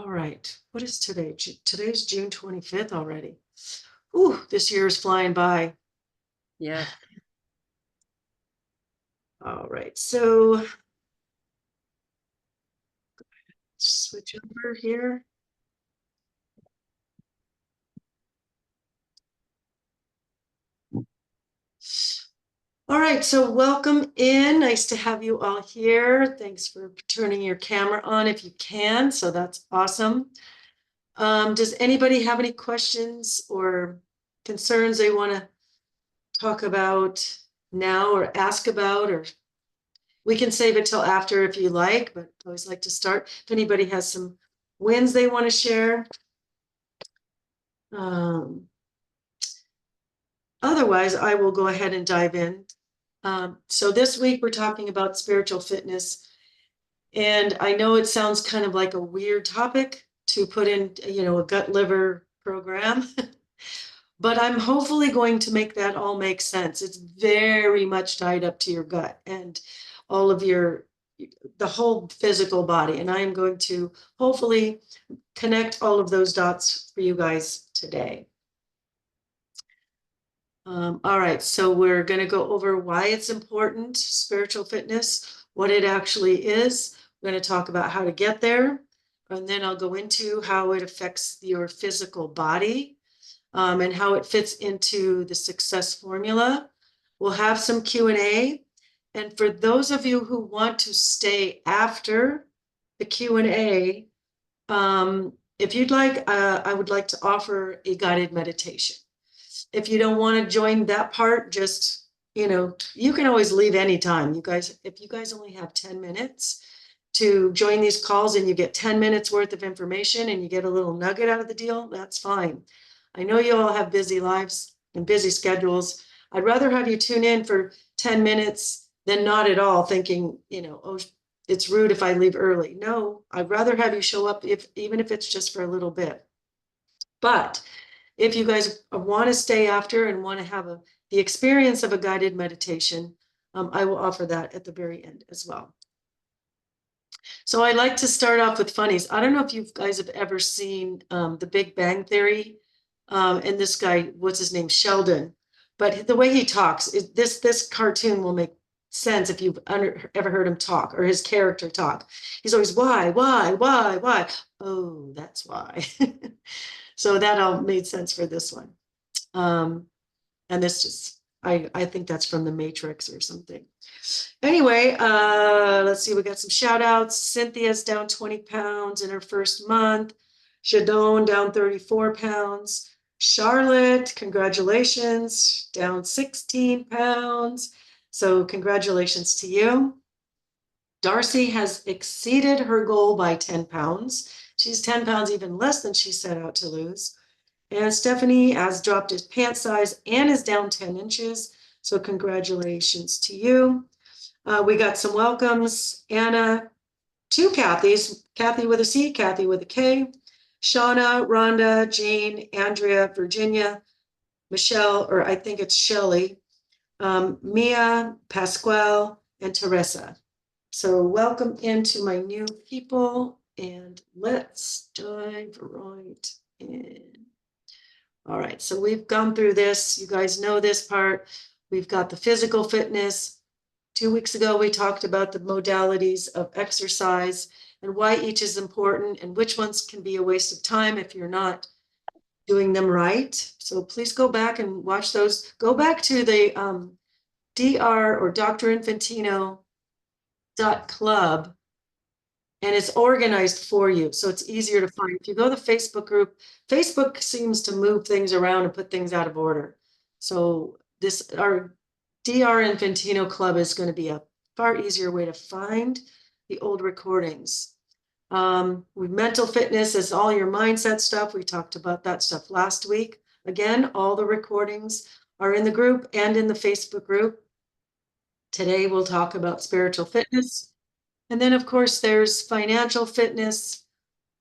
All right. What is today? Today's June 25th already. Ooh, this year is flying by. Yeah. All right. So switch over here. All right. So welcome in. Nice to have you all here. Thanks for turning your camera on if you can. So that's awesome. Does anybody have any questions or concerns they want to talk about now or ask about, or we can save it till after if you like, but I always like to start. If anybody has some wins they want to share. Otherwise, I will go ahead and dive in. So this week we're talking about spiritual fitness. And I know it sounds kind of like a weird topic to put in, a gut liver program. But I'm hopefully going to make that all make sense. It's very much tied up to your gut and all of the whole physical body. And I am going to hopefully connect all of those dots for you guys today. All right, so we're going to go over why it's important, spiritual fitness, what it actually is. We're going to talk about how to get there, and then I'll go into how it affects your physical body, and how it fits into the success formula. We'll have some Q&A. And for those of you who want to stay after the Q&A, if you'd like, I would like to offer a guided meditation. If you don't want to join that part, just, you can always leave anytime. If you guys only have 10 minutes to join these calls and you get 10 minutes worth of information and you get a little nugget out of the deal, that's fine. I know you all have busy lives and busy schedules. I'd rather have you tune in for 10 minutes than not at all, thinking, oh, it's rude if I leave early. No, I'd rather have you show up even if it's just for a little bit. But if you guys want to stay after and want to have the experience of a guided meditation, I will offer that at the very end as well. So I like to start off with funnies. I don't know if you guys have ever seen The Big Bang Theory, and this guy, what's his name, Sheldon. But the way he talks, this cartoon will make sense if you've ever heard him talk or his character talk. He's always, why? Oh, that's why. So that all made sense for this one. And this just, I think that's from the Matrix or something. Anyway, let's see, we got some shout outs. Cynthia's down 20 pounds in her first month. Jadone down 34 pounds. Charlotte, congratulations, down 16 pounds. So congratulations to you. Darcy has exceeded her goal by 10 pounds. She's 10 pounds even less than she set out to lose. And Stephanie has dropped his pant size and is down 10 inches. So congratulations to you. We got some welcomes. Anna, two Kathys, Kathy with a C, Kathy with a K, Shauna, Rhonda, Jane, Andrea, Virginia, Michelle, or I think it's Shelley, Mia, Pasquale, and Teresa. So welcome into my new people, and let's dive right in. All right, so we've gone through this. You guys know this part. We've got the physical fitness. 2 weeks ago, we talked about the modalities of exercise and why each is important and which ones can be a waste of time if you're not doing them right. So please go back and watch those. Go back to the DR or DrInfantino.club, and it's organized for you. So it's easier to find. If you go to the Facebook group, Facebook seems to move things around and put things out of order. So our DR Infantino Club is going to be a far easier way to find the old recordings. With mental fitness is all your mindset stuff. We talked about that stuff last week. Again, all the recordings are in the group and in the Facebook group. Today, we'll talk about spiritual fitness. And then, of course, there's financial fitness,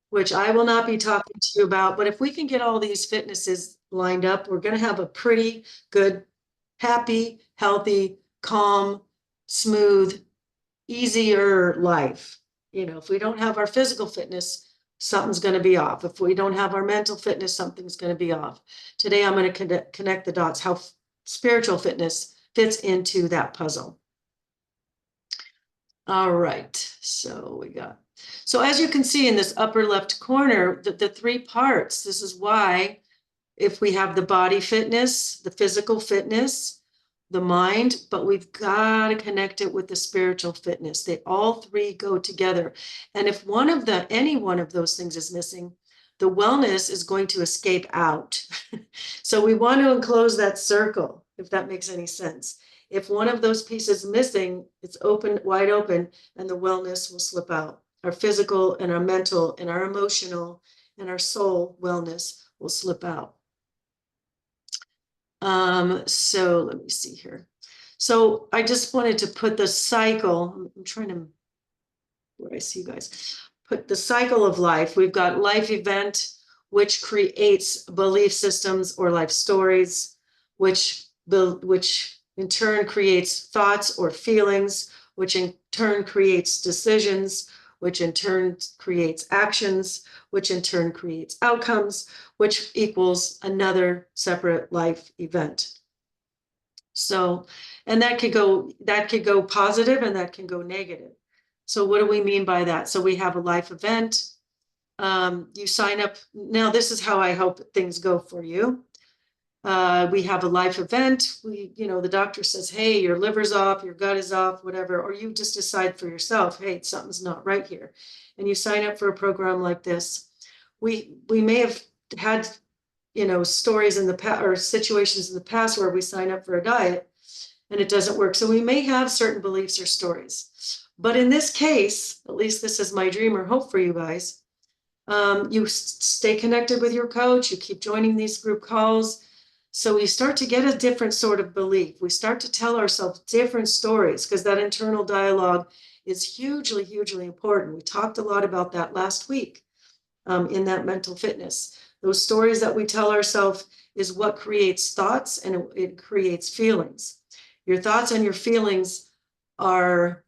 which I will not be talking to you about. But if we can get all these fitnesses lined up, we're going to have a pretty good, happy, healthy, calm, smooth, easier life. If we don't have our physical fitness, something's going to be off. If we don't have our mental fitness, something's going to be off. Today, I'm going to connect the dots, how spiritual fitness fits into that puzzle. All right, so as you can see in this upper left corner, the three parts, this is why if we have the body fitness, the physical fitness, the mind, but we've got to connect it with the spiritual fitness. They all three go together. And if any one of those things is missing, the wellness is going to escape out. So we want to enclose that circle, if that makes any sense. If one of those pieces is missing, it's wide open, and the wellness will slip out. Our physical and our mental and our emotional and our soul wellness will slip out. So let me see here. So I just wanted to put the cycle, I'm trying to, where I see you guys, put the cycle of life. We've got life event, which creates belief systems or life stories, which in turn creates thoughts or feelings, which in turn creates decisions, which in turn creates actions, which in turn creates outcomes, which equals another separate life event. So, and that could go positive and that can go negative. So what do we mean by that? So we have a life event. You sign up. Now, this is how I hope things go for you. We have a life event. The doctor says, hey, your liver's off, your gut is off, whatever, or you just decide for yourself, hey, something's not right here. And you sign up for a program like this. We may have had, stories in the past or situations in the past where we sign up for a diet and it doesn't work. So we may have certain beliefs or stories. But in this case, at least this is my dream or hope for you guys. You stay connected with your coach. You keep joining these group calls. So we start to get a different sort of belief. We start to tell ourselves different stories because that internal dialogue is hugely, hugely important. We talked a lot about that last week in that mental fitness. Those stories that we tell ourselves is what creates thoughts and it creates feelings. Your thoughts and your feelings are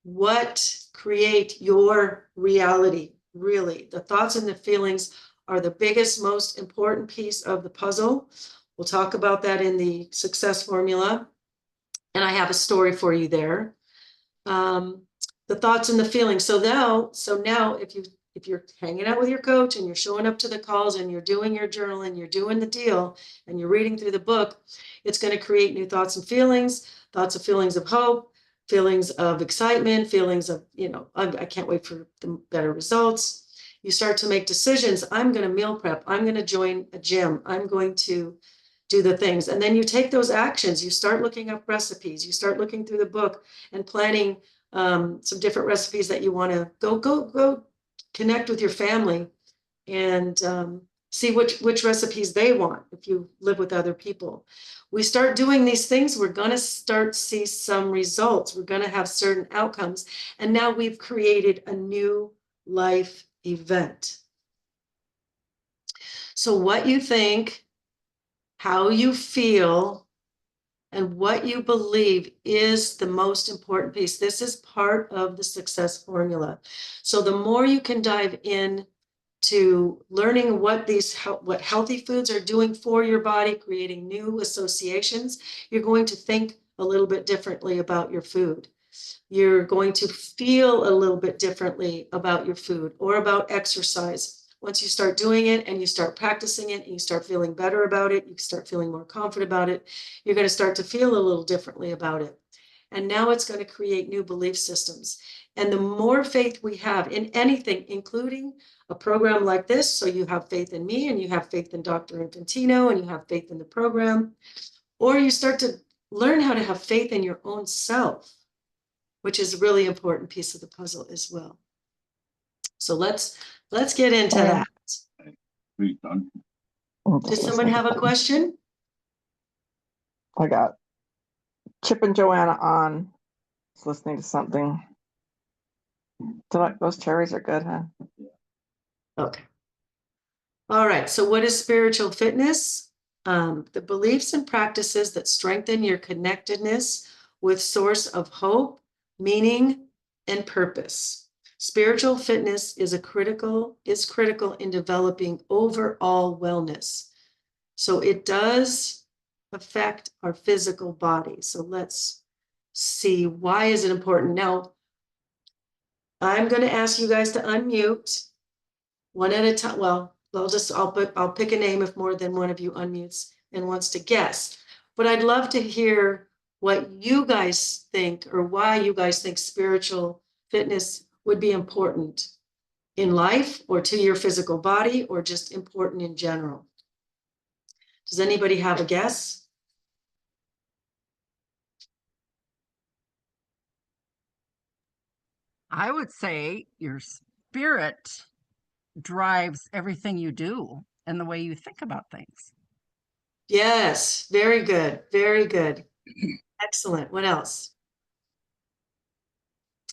what create your reality, really. The thoughts and the feelings are the biggest, most important piece of the puzzle. We'll talk about that in the success formula. And I have a story for you there. The thoughts and the feelings. So now if you're hanging out with your coach and you're showing up to the calls and you're doing your journaling, you're doing the deal and you're reading through the book, it's going to create new thoughts and feelings of hope, feelings of excitement, feelings of, I can't wait for the better results. You start to make decisions. I'm going to meal prep. I'm going to join a gym. I'm going to do the things. And then you take those actions. You start looking up recipes. You start looking through the book and planning some different recipes that you want to go connect with your family and see which recipes they want if you live with other people. We start doing these things, we're going to start to see some results. We're going to have certain outcomes. And now we've created a new life event. So what you think, how you feel, and what you believe is the most important piece. This is part of the success formula. So the more you can dive in to learning what healthy foods are doing for your body, creating new associations, you're going to think a little bit differently about your food. You're going to feel a little bit differently about your food or about exercise. Once you start doing it and you start practicing it and you start feeling better about it, you start feeling more confident about it, you're going to start to feel a little differently about it. And now it's going to create new belief systems. And the more faith we have in anything, including a program like this, so you have faith in me and you have faith in Dr. Infantino and you have faith in the program, or you start to learn how to have faith in your own self, which is a really important piece of the puzzle as well. So let's get into that. Does someone have a question? I got Chip and Joanna on. Just listening to something. Those cherries are good, huh? Okay. All right. So what is spiritual fitness? The beliefs and practices that strengthen your connectedness with source of hope, meaning, and purpose. Spiritual fitness is critical in developing overall wellness. So it does affect our physical body. So let's see, why is it important? Now, I'm going to ask you guys to unmute one at a time. Well, I'll pick a name if more than one of you unmutes and wants to guess. But I'd love to hear what you guys think, or why you guys think spiritual fitness would be important in life, or to your physical body, or just important in general. Does anybody have a guess? I would say your spirit drives everything you do and the way you think about things. Yes, very good, very good. Excellent. What else?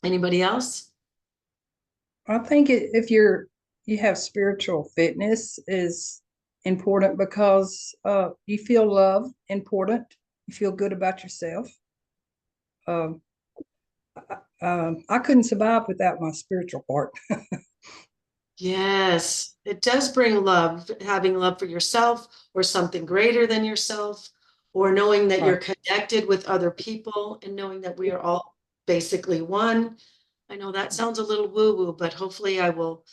Anybody else? I think if you have spiritual fitness is important because you feel love important. You feel good about yourself. Um, I couldn't survive without my spiritual part. Yes, it does bring love, having love for yourself or something greater than yourself, or knowing that you're connected with other people and knowing that we are all basically one. I know that sounds a little woo-woo, but hopefully I will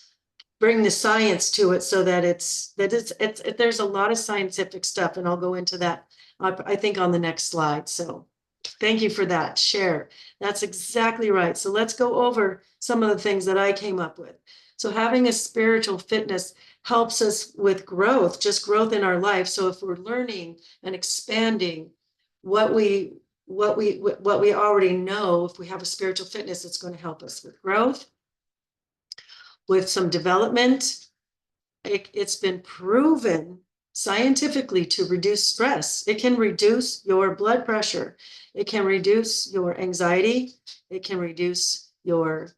bring the science to it so that there's a lot of scientific stuff, and I'll go into that, I think, on the next slide. So thank you for that share. That's exactly right. So let's go over some of the things that I came up with. So having a spiritual fitness helps us with growth, just growth in our life. So if we're learning and expanding what we already know, if we have a spiritual fitness, it's going to help us with growth, with some development. It's been proven scientifically to reduce stress. It can reduce your blood pressure. It can reduce your anxiety. It can reduce your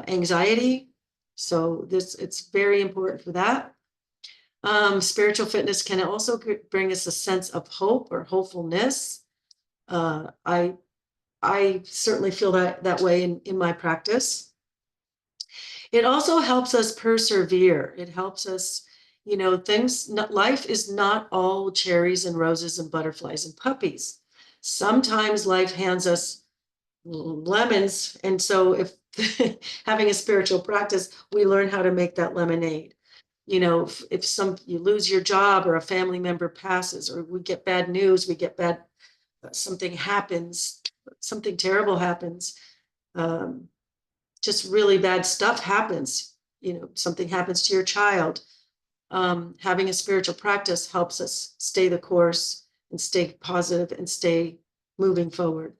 anxiety. So it's very important for that. Spiritual fitness can also bring us a sense of hope or hopefulness. I certainly feel that way in my practice. It also helps us persevere. It helps us, life is not all cherries and roses and butterflies and puppies. Sometimes life hands us lemons. And so if having a spiritual practice, we learn how to make that lemonade. If you lose your job, or a family member passes, or we get bad news, something happens, something terrible happens. Just really bad stuff happens, something happens to your child. Having a spiritual practice helps us stay the course and stay positive and stay moving forward.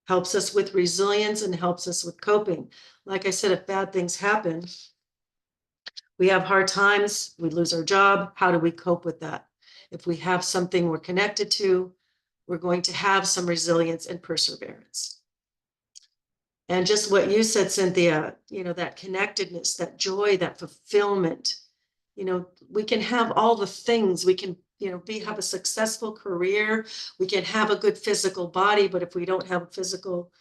Helps us with resilience and helps us with coping. Like I said, if bad things happen, we have hard times, we lose our job, how do we cope with that? If we have something we're connected to, we're going to have some resilience and perseverance. And just what you said, Cynthia, that connectedness, that joy, that fulfillment, we can have all the things. We can, have a successful career. We can have a good physical body, but if we don't have physical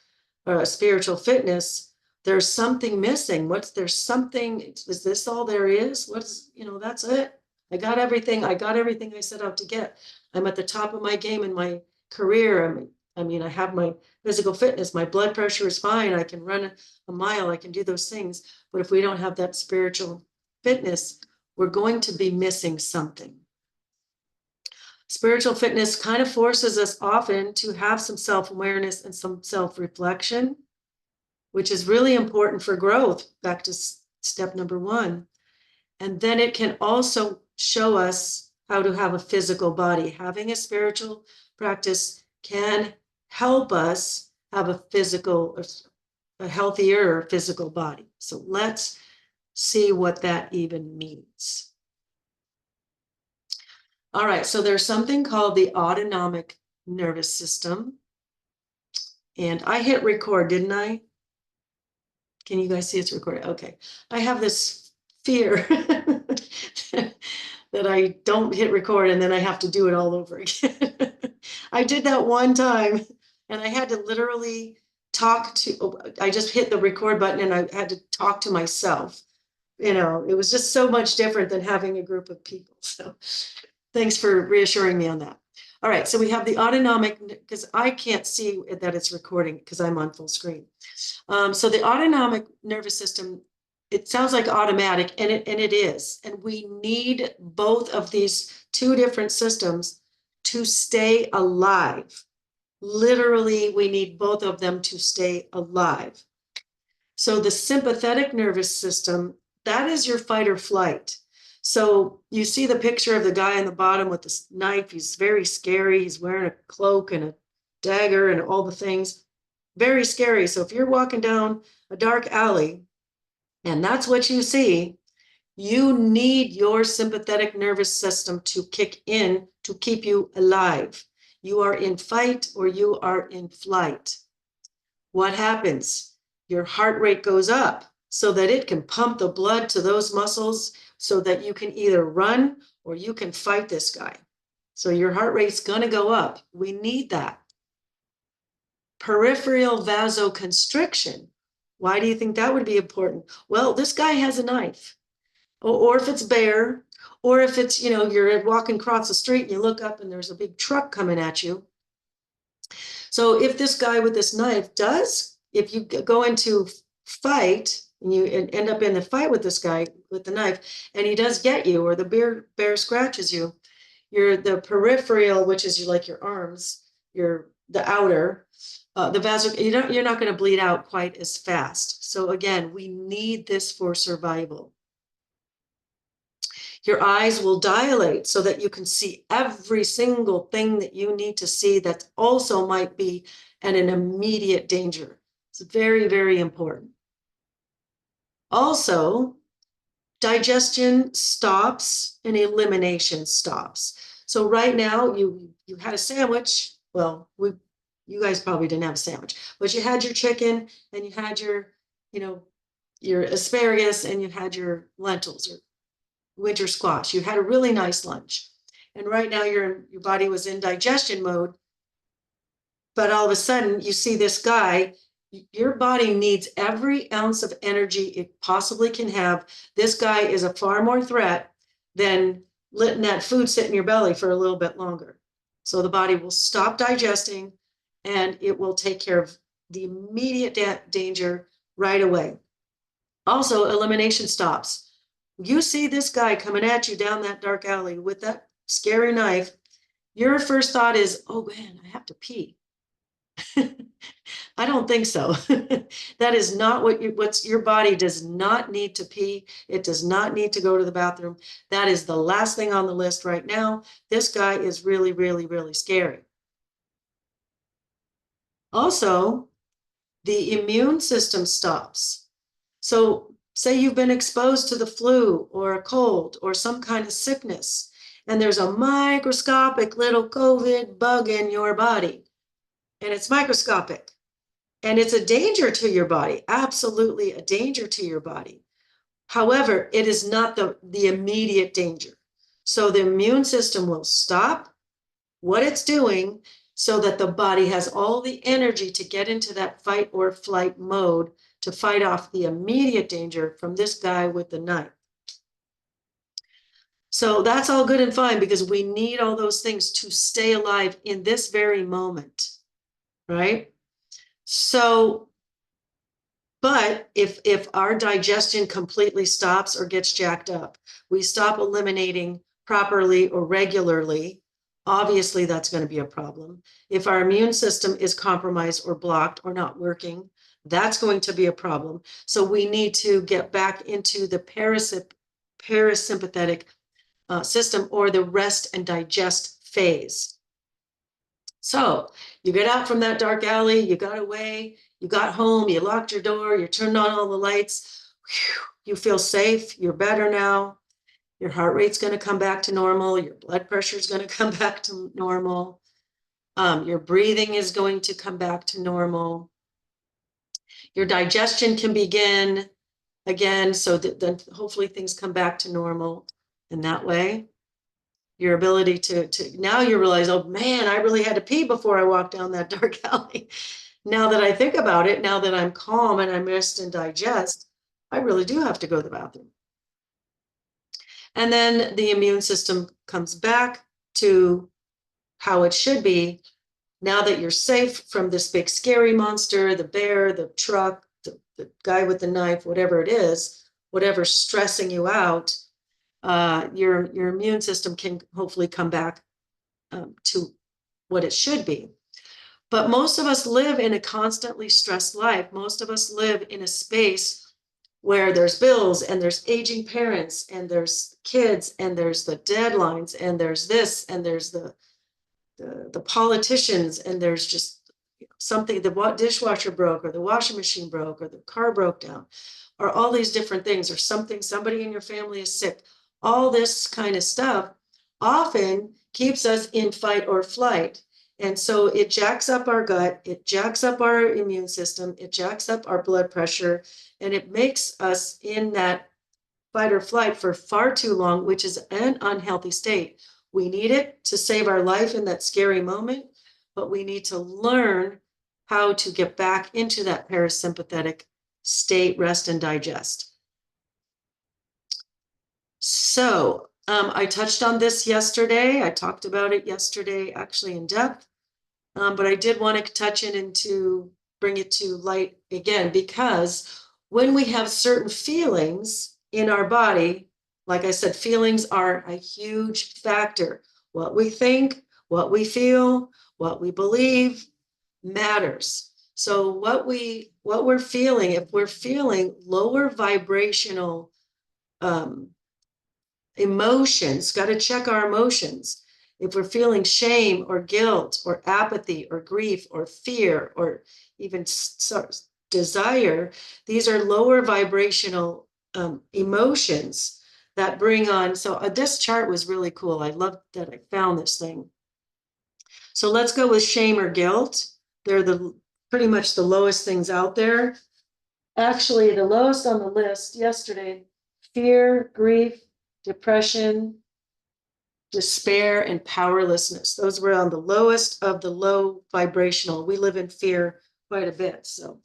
or spiritual fitness, there's something missing. Is this all there is? That's it. I got everything I set out to get. I'm at the top of my game in my career. I have my physical fitness, my blood pressure is fine. I can run a mile, I can do those things. But if we don't have that spiritual fitness, we're going to be missing something. Spiritual fitness kind of forces us often to have some self-awareness and some self-reflection, which is really important for growth, back to step number 1. And then it can also show us how to have a physical body. Having a spiritual practice can help us have a healthier physical body. So let's see what that even means. All right, so there's something called the autonomic nervous system. And I hit record, didn't I? Can you guys see it's recorded? Okay. I have this fear that I don't hit record and then I have to do it all over again. I did that one time and I had to literally I just hit the record button and I had to talk to myself. You know, it was just so much different than having a group of people. So thanks for reassuring me on that. All right, so we have the autonomic, because I can't see that it's recording because I'm on full screen. So the autonomic nervous system, it sounds like automatic, and it is. And we need both of these two different systems to stay alive. Literally, we need both of them to stay alive. So the sympathetic nervous system, that is your fight or flight. So you see the picture of the guy on the bottom with this knife. He's very scary. He's wearing a cloak and a dagger and all the things. Very scary. So if you're walking down a dark alley and that's what you see, you need your sympathetic nervous system to kick in to keep you alive. You are in fight or you are in flight. What happens? Your heart rate goes up so that it can pump the blood to those muscles so that you can either run or you can fight this guy. So your heart rate's going to go up. We need that. Peripheral vasoconstriction. Why do you think that would be important? Well, this guy has a knife. Or if it's bare, or if it's, you know, you're walking across the street and you look up and there's a big truck coming at you. So if this guy with this knife if you go into fight and you end up in the fight with this guy with the knife and he does get you, or the bear scratches you, the peripheral, which is like your arms, the outer, you're not going to bleed out quite as fast. So again, we need this for survival. Your eyes will dilate so that you can see every single thing that you need to see that also might be at an immediate danger. It's very, very important. Also, digestion stops and elimination stops. So right now, you had a sandwich. Well, you guys probably didn't have a sandwich, but you had your chicken and you had your asparagus and you had your lentils or winter squash. You had a really nice lunch. And right now your body was in digestion mode. But all of a sudden you see this guy, your body needs every ounce of energy it possibly can have. This guy is a far more threat than letting that food sit in your belly for a little bit longer. So the body will stop digesting and it will take care of the immediate danger right away. Also, elimination stops. You see this guy coming at you down that dark alley with that scary knife, your first thought is, oh man, I have to pee. I don't think so. That is not what your body does not need to pee. It does not need to go to the bathroom. That is the last thing on the list right now. This guy is really, really, really scary. Also, the immune system stops. So say you've been exposed to the flu or a cold or some kind of sickness, and there's a microscopic little COVID bug in your body, and it's microscopic, and it's a danger to your body, absolutely a danger to your body. However, it is not the immediate danger. So the immune system will stop what it's doing so that the body has all the energy to get into that fight or flight mode to fight off the immediate danger from this guy with the knife. So that's all good and fine because we need all those things to stay alive in this very moment, right? So, but if our digestion completely stops or gets jacked up, we stop eliminating properly or regularly, obviously that's going to be a problem. If our immune system is compromised or blocked or not working, that's going to be a problem. So we need to get back into the parasympathetic system or the rest and digest phase. So you get out from that dark alley, you got away, you got home, you locked your door, you turned on all the lights. Whew, you feel safe, you're better now. Your heart rate's going to come back to normal. Your blood pressure is going to come back to normal. Your breathing is going to come back to normal. Your digestion can begin again, so that then hopefully things come back to normal in that way. Your ability to now you realize, oh man, I really had to pee before I walked down that dark alley. now that I think about it, now that I'm calm and I'm rest and digest, I really do have to go to the bathroom. And then the immune system comes back to how it should be. Now that you're safe from this big scary monster, the bear, the truck, the guy with the knife, whatever it is, whatever's stressing you out, your immune system can hopefully come back to what it should be. But most of us live in a constantly stressed life. Most of us live in a space where there's bills and there's aging parents and there's kids and there's the deadlines and there's this and there's the politicians and there's just something, the dishwasher broke or the washing machine broke or the car broke down or all these different things or something, somebody in your family is sick. All this kind of stuff often keeps us in fight or flight. And so it jacks up our gut, it jacks up our immune system, it jacks up our blood pressure, and it makes us in that fight or flight for far too long, which is an unhealthy state. We need it to save our life in that scary moment, but we need to learn how to get back into that parasympathetic state, rest and digest. So I touched on this yesterday. I talked about it yesterday, actually in depth, but I did want to touch it into bring it to light again, because when we have certain feelings in our body, like I said, feelings are a huge factor. What we think, what we feel, what we believe matters. So what we're feeling, if we're feeling lower vibrational emotions, got to check our emotions. If we're feeling shame or guilt or apathy or grief or fear or even desire, these are lower vibrational emotions that bring on. So this chart was really cool. I love that I found this thing. So let's go with shame or guilt. They're pretty much the lowest things out there. Actually, the lowest on the list yesterday, fear, grief, depression, despair, and powerlessness. Those were on the lowest of the low vibrational. We live in fear quite a bit. So,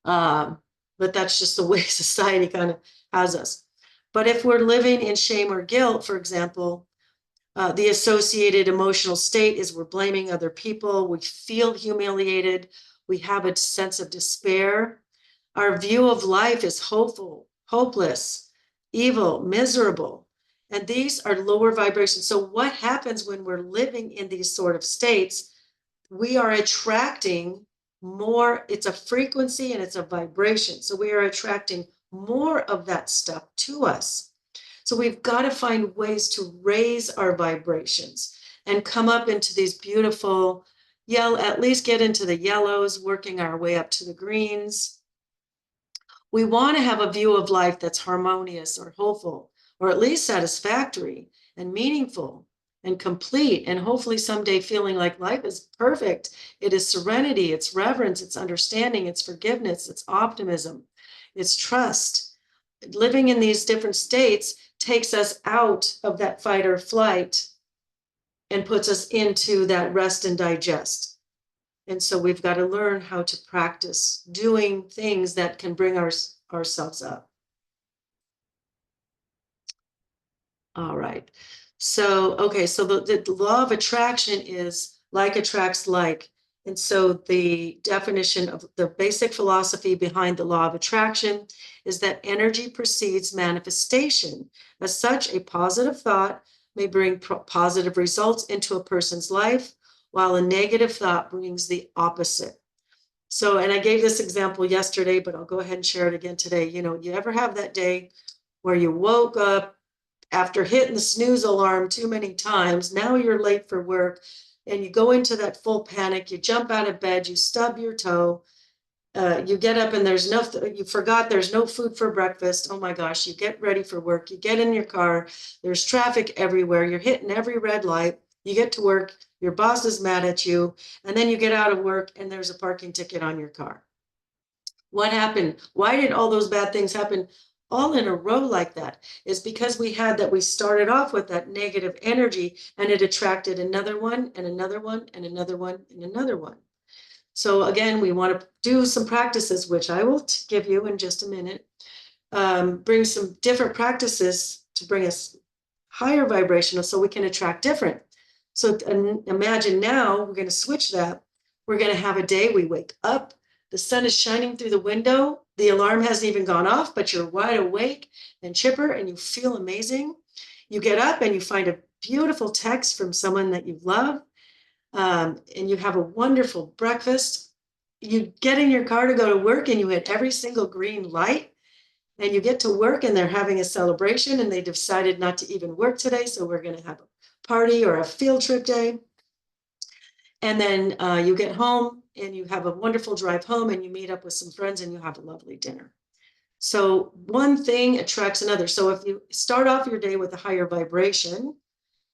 but that's just the way society kind of has us. But if we're living in shame or guilt, for example, the associated emotional state is we're blaming other people. We feel humiliated. We have a sense of despair. Our view of life is hopeful, hopeless, evil, miserable. And these are lower vibrations. So what happens when we're living in these sort of states? We are attracting more. It's a frequency and it's a vibration. So we are attracting more of that stuff to us. So we've got to find ways to raise our vibrations and come up into these beautiful at least get into the yellows, working our way up to the greens. We want to have a view of life that's harmonious or hopeful, or at least satisfactory and meaningful and complete, and hopefully someday feeling like life is perfect. It is serenity, it's reverence, it's understanding, it's forgiveness, it's optimism, it's trust. Living in these different states takes us out of that fight or flight and puts us into that rest and digest. And so we've got to learn how to practice doing things that can bring ourselves up. All right. So, okay, so the law of attraction is like attracts like. And so the definition of the basic philosophy behind the law of attraction is that energy precedes manifestation. As such, a positive thought may bring positive results into a person's life, while a negative thought brings the opposite. So, and I gave this example yesterday, but I'll go ahead and share it again today. You ever have that day where you woke up after hitting the snooze alarm too many times, now you're late for work, and you go into that full panic, you jump out of bed, you stub your toe, you get up and you forgot there's no food for breakfast. Oh my gosh, you get ready for work, you get in your car, there's traffic everywhere, you're hitting every red light, you get to work, your boss is mad at you, and then you get out of work and there's a parking ticket on your car. What happened? Why did all those bad things happen all in a row like that? Is because we started off with that negative energy and it attracted another one and another one and another one and another one. So again, we want to do some practices, which I will give you in just a minute. Bring some different practices to bring us higher vibrational so we can attract different. So imagine now we're going to switch that. We're going to have a day we wake up, the sun is shining through the window, the alarm hasn't even gone off, but you're wide awake and chipper and you feel amazing. You get up and you find a beautiful text from someone that you love, and you have a wonderful breakfast. You get in your car to go to work and you hit every single green light, and you get to work and they're having a celebration and they decided not to even work today, so we're going to have a party or a field trip day. And then you get home and you have a wonderful drive home and you meet up with some friends and you have a lovely dinner. So one thing attracts another. So if you start off your day with a higher vibration,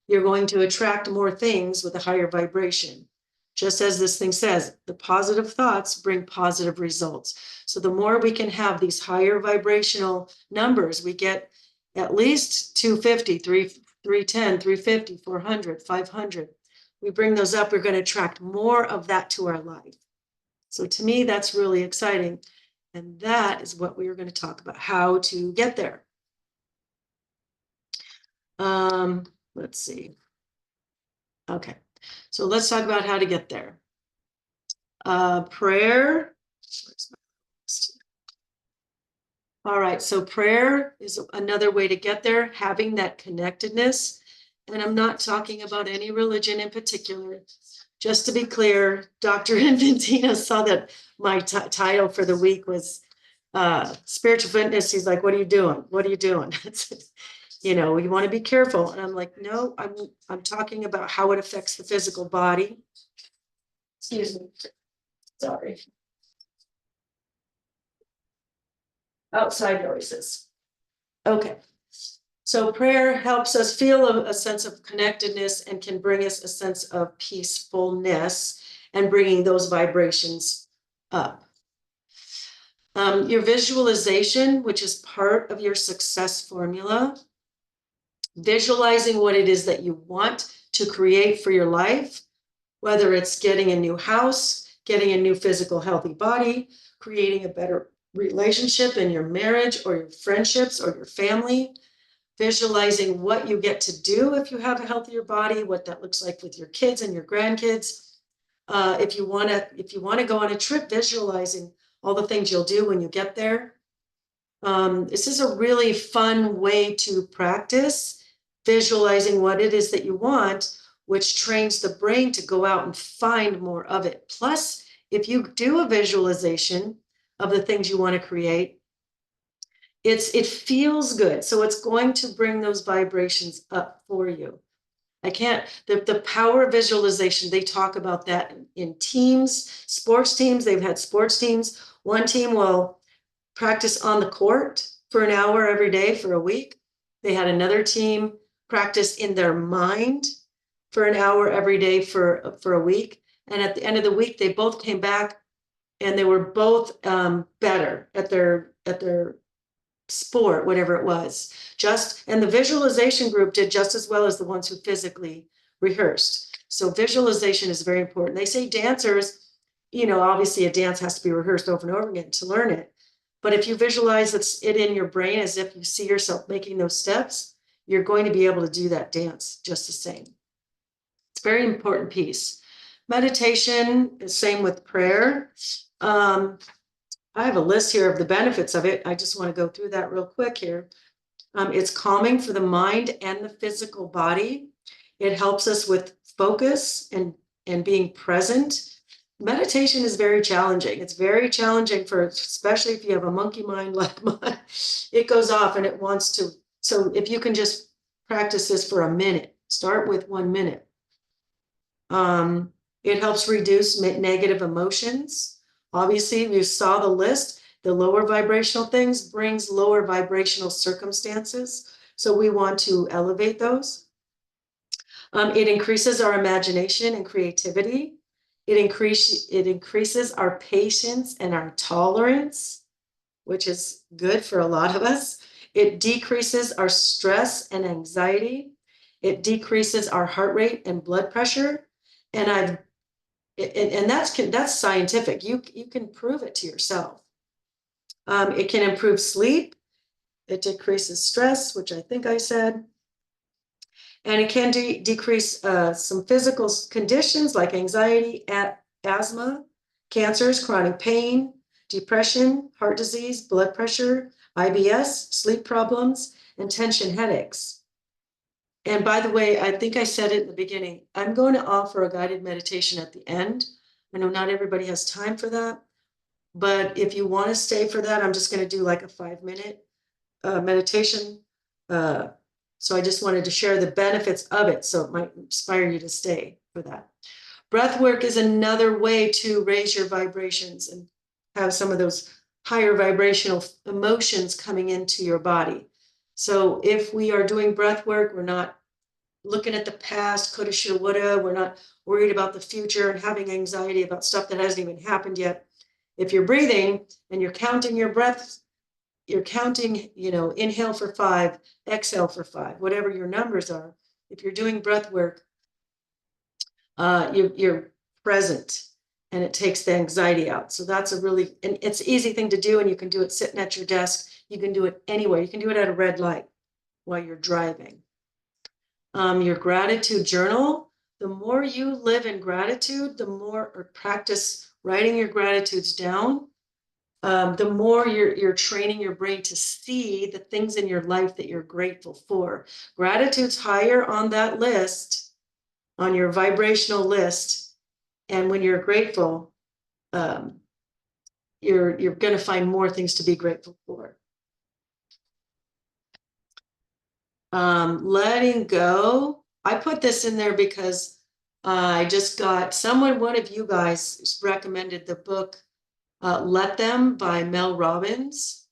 you're going to attract more things with a higher vibration. Just as this thing says, the positive thoughts bring positive results. So the more we can have these higher vibrational numbers, we get at least 250, 310, 350, 400, 500. We bring those up, we're going to attract more of that to our life. So to me, that's really exciting. And that is what we are going to talk about, how to get there. Let's see. Okay, so let's talk about how to get there. Prayer. All right, so prayer is another way to get there, having that connectedness. And I'm not talking about any religion in particular. Just to be clear, Dr. Inventina saw that my title for the week was spiritual fitness. He's like, what are you doing? What are you doing? You know, you want to be careful. And I'm like, no, I'm talking about how it affects the physical body. Excuse me. Sorry. Outside noises. Okay. So prayer helps us feel a sense of connectedness and can bring us a sense of peacefulness and bringing those vibrations up. Your visualization, which is part of your success formula, visualizing what it is that you want to create for your life, whether it's getting a new house, getting a new physical healthy body, creating a better relationship in your marriage or your friendships or your family, visualizing what you get to do if you have a healthier body, what that looks like with your kids and your grandkids. If you want to go on a trip, visualizing all the things you'll do when you get there. This is a really fun way to practice visualizing what it is that you want, which trains the brain to go out and find more of it. Plus, if you do a visualization of the things you want to create, it feels good. So it's going to bring those vibrations up for you. The power of visualization, they talk about that in teams, sports teams. They've had sports teams. One team will practice on the court for an hour every day for a week. They had another team practice in their mind for an hour every day for a week. And at the end of the week, they both came back and they were both better at their sport, whatever it was. And the visualization group did just as well as the ones who physically rehearsed. So visualization is very important. They say dancers, you know, obviously a dance has to be rehearsed over and over again to learn it. But if you visualize it in your brain as if you see yourself making those steps, you're going to be able to do that dance just the same. It's a very important piece. Meditation is same with prayer. I have a list here of the benefits of it. I just want to go through that real quick here. It's calming for the mind and the physical body. It helps us with focus and being present. Meditation is very challenging. It's very challenging especially if you have a monkey mind like mine. It goes off and it wants to. So if you can just practice this for a minute, start with 1 minute. It helps reduce negative emotions. Obviously, you saw the list. The lower vibrational things brings lower vibrational circumstances. So we want to elevate those. It increases our imagination and creativity. It increases our patience and our tolerance, which is good for a lot of us. It decreases our stress and anxiety. It decreases our heart rate and blood pressure. And I've And that's scientific. You can prove it to yourself. It can improve sleep. It decreases stress, which I think I said. And it can decrease some physical conditions like anxiety, asthma, cancers, chronic pain, depression, heart disease, blood pressure, IBS, sleep problems, and tension headaches. And by the way, I think I said it in the beginning, I'm going to offer a guided meditation at the end. I know not everybody has time for that, but if you want to stay for that, I'm just going to do like a 5-minute meditation. So I just wanted to share the benefits of it, so it might inspire you to stay for that. Breath work is another way to raise your vibrations and have some of those higher vibrational emotions coming into your body. So if we are doing breath work, we're not looking at the past, coulda, shoulda, woulda. We're not worried about the future and having anxiety about stuff that hasn't even happened yet. If you're breathing and you're counting your breaths, you're counting, inhale for 5, exhale for 5, whatever your numbers are. If you're doing breath work, you're present, and it takes the anxiety out. So that's and it's an easy thing to do, and you can do it sitting at your desk. You can do it anywhere. You can do it at a red light while you're driving. Your gratitude journal, the more you live in gratitude, the more, or practice writing your gratitudes down, the more you're training your brain to see the things in your life that you're grateful for. Gratitude's higher on that list, on your vibrational list. And when you're grateful, you're going to find more things to be grateful for. Letting go. I put this in there because I just got one of you guys recommended the book Let Them by Mel Robbins.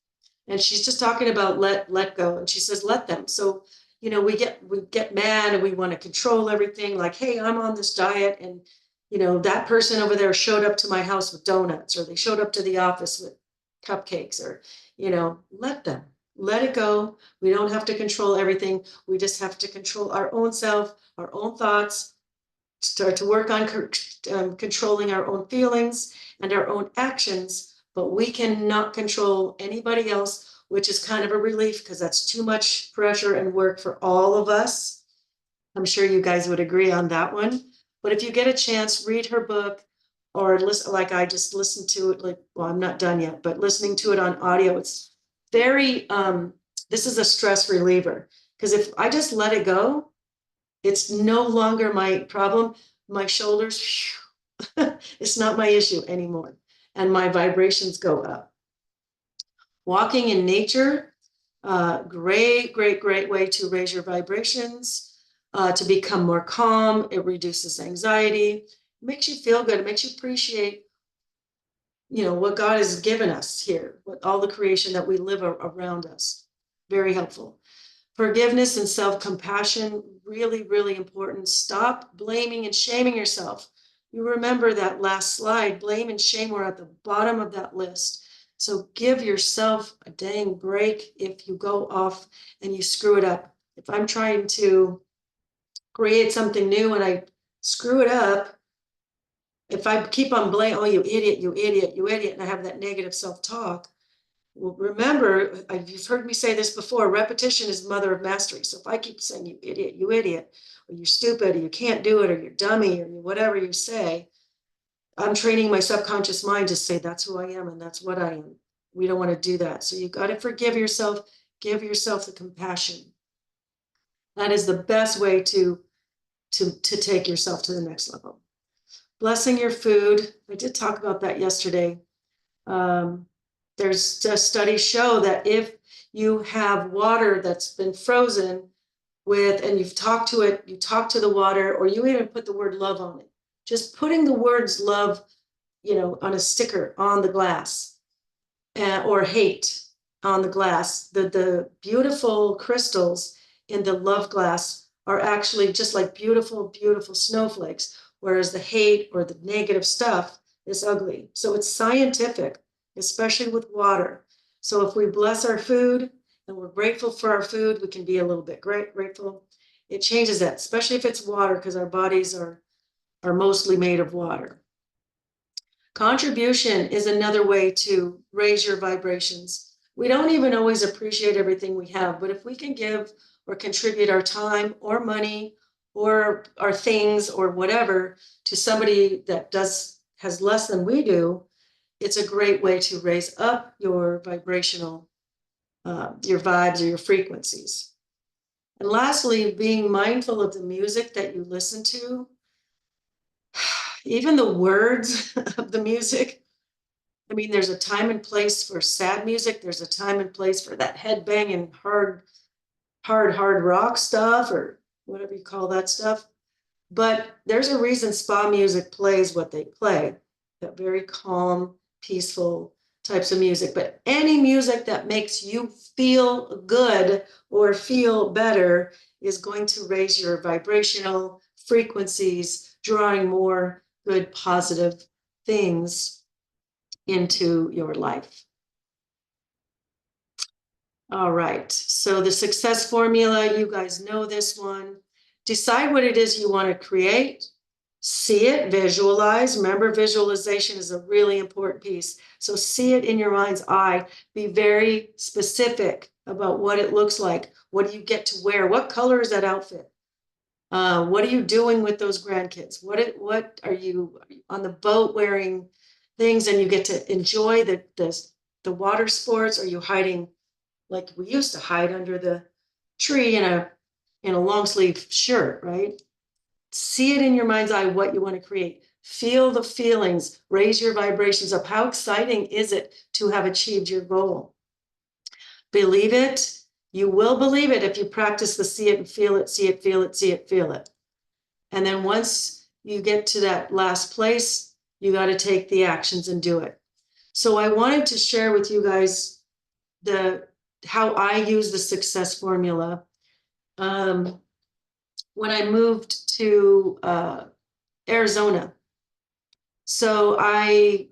And she's just talking about let go. And she says, let them. So, we get mad and we want to control everything. Like, hey, I'm on this diet, and, that person over there showed up to my house with donuts, or they showed up to the office with cupcakes, or, let them. Let it go. We don't have to control everything. We just have to control our own self, our own thoughts, start to work on controlling our own feelings and our own actions, but we cannot control anybody else, which is kind of a relief because that's too much pressure and work for all of us. I'm sure you guys would agree on that one. But if you get a chance, read her book, or listen, like I just listened to it, I'm not done yet, but listening to it on audio, it's very, this is a stress reliever, because if I just let it go, it's no longer my problem. My shoulders, it's not my issue anymore. And my vibrations go up. Walking in nature, great way to raise your vibrations, to become more calm. It reduces anxiety, it makes you feel good. It makes you appreciate, what God has given us here, with all the creation that we live around us. Very helpful. Forgiveness and self-compassion, really important. Stop blaming and shaming yourself. You remember that last slide, blame and shame were at the bottom of that list. So give yourself a dang break if you go off and you screw it up. If I'm trying to create something new and I screw it up, if I keep on blaming, oh, you idiot, and I have that negative self-talk, well, remember, you've heard me say this before, repetition is the mother of mastery. So if I keep saying, you idiot, or you're stupid, or you can't do it, or you're dummy, or whatever you say, I'm training my subconscious mind to say, that's who I am, and that's what I am. We don't want to do that. So you got to forgive yourself, give yourself the compassion. That is the best way to take yourself to the next level. Blessing your food. I did talk about that yesterday. There's just studies show that if you have water that's been frozen and you've talked to it, you talk to the water, or you even put the word love on it. Just putting the words love, on a sticker on the glass, or hate on the glass. The beautiful crystals in the love glass are actually just like beautiful snowflakes, whereas the hate or the negative stuff is ugly. So it's scientific, especially with water. So if we bless our food and we're grateful for our food, we can be a little bit grateful. It changes that, especially if it's water, because our bodies are mostly made of water. Contribution is another way to raise your vibrations. We don't even always appreciate everything we have, but if we can give or contribute our time or money or our things or whatever to somebody that has less than we do, it's a great way to raise up your vibrational, your vibes or your frequencies. And lastly, being mindful of the music that you listen to, even the words of the music. I mean, there's a time and place for sad music. There's a time and place for that headbanging hard rock stuff or whatever you call that stuff. But there's a reason spa music plays what they play, that very calm, peaceful types of music. But any music that makes you feel good or feel better is going to raise your vibrational frequencies, drawing more good, positive things into your life. All right, so the success formula, you guys know this one. Decide what it is you want to create, see it, visualize. Remember, visualization is a really important piece. So see it in your mind's eye. Be very specific about what it looks like. What do you get to wear? What color is that outfit? What are you doing with those grandkids? What are you on the boat wearing things and you get to enjoy the water sports? Are you hiding like we used to hide under the tree in a long sleeve shirt, right? See it in your mind's eye what you want to create. Feel the feelings, raise your vibrations up. How exciting is it to have achieved your goal? Believe it. You will believe it if you practice the see it and feel it, see it, feel it, see it, feel it. And then once you get to that last place, you got to take the actions and do it. So I wanted to share with you guys how I use the success formula. When I moved to Arizona, so I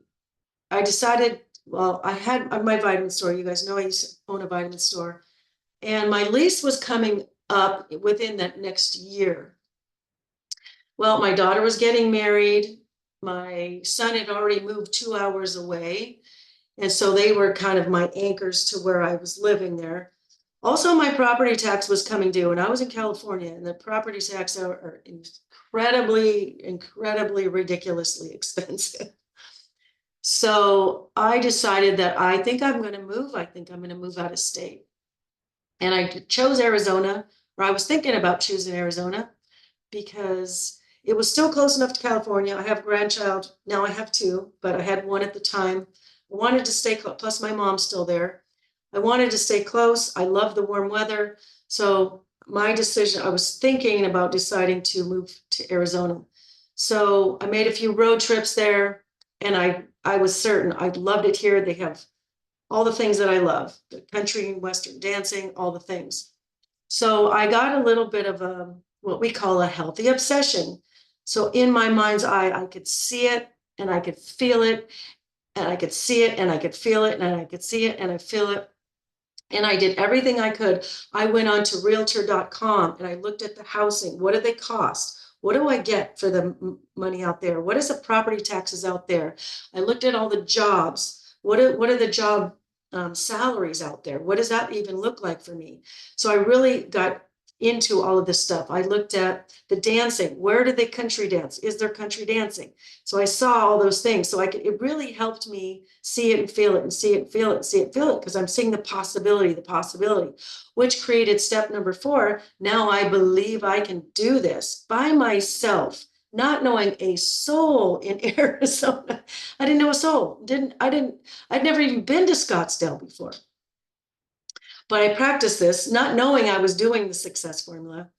decided, well, I had my vitamin store. You guys know I used to own a vitamin store. And my lease was coming up within that next year. Well, my daughter was getting married. My son had already moved 2 hours away. And so they were kind of my anchors to where I was living there. Also, my property tax was coming due, and I was in California, and the property tax are incredibly, ridiculously expensive. So I decided that I think I'm going to move. I think I'm going to move out of state. And I chose Arizona, or I was thinking about choosing Arizona because it was still close enough to California. I have a grandchild. Now I have two, but I had one at the time. I wanted to stay close, plus my mom's still there. I wanted to stay close. I love the warm weather. So my decision, I was thinking about deciding to move to Arizona. So I made a few road trips there, and I was certain I loved it here. They have all the things that I love, the country and Western dancing, all the things. So I got a little bit of what we call a healthy obsession. So in my mind's eye, I could see it and I could feel it, and I could see it and I could feel it, and I could see it and I feel it. And I did everything I could. I went on to realtor.com and I looked at the housing. What do they cost? What do I get for the money out there? What is the property taxes out there? I looked at all the jobs. What are the job salaries out there? What does that even look like for me? So I really got into all of this stuff. I looked at the dancing. Where do they country dance? Is there country dancing? So I saw all those things. So it really helped me see it and feel it and see it and feel it and see it, feel it, because I'm seeing the possibility, which created step number 4. Now I believe I can do this by myself, not knowing a soul in Arizona. I didn't know a soul. I'd never even been to Scottsdale before. But I practiced this, not knowing I was doing the success formula.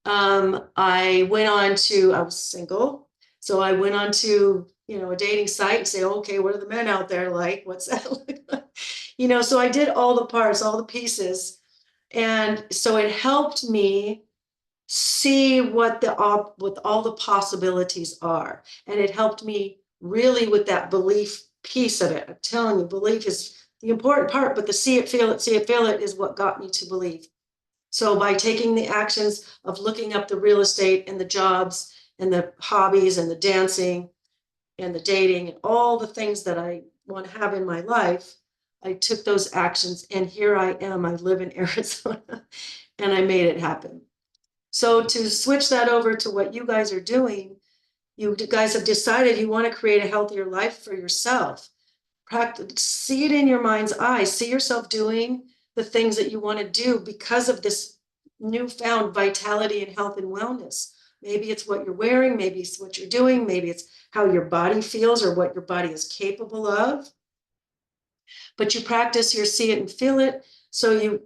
I was single. So I went on to, a dating site and say, okay, what are the men out there like? What's that look like? So I did all the parts, all the pieces. And so it helped me see what all the possibilities are. And it helped me really with that belief piece of it. I'm telling you, belief is the important part, but the see it, feel it is what got me to believe. So by taking the actions of looking up the real estate and the jobs and the hobbies and the dancing, and the dating and all the things that I want to have in my life, I took those actions and here I am. I live in Arizona and I made it happen. So to switch that over to what you guys are doing, you guys have decided you want to create a healthier life for yourself. Practice, see it in your mind's eye. See yourself doing the things that you want to do because of this newfound vitality and health and wellness. Maybe it's what you're wearing, maybe it's what you're doing, maybe it's how your body feels or what your body is capable of. But you practice your see it and feel it. So you,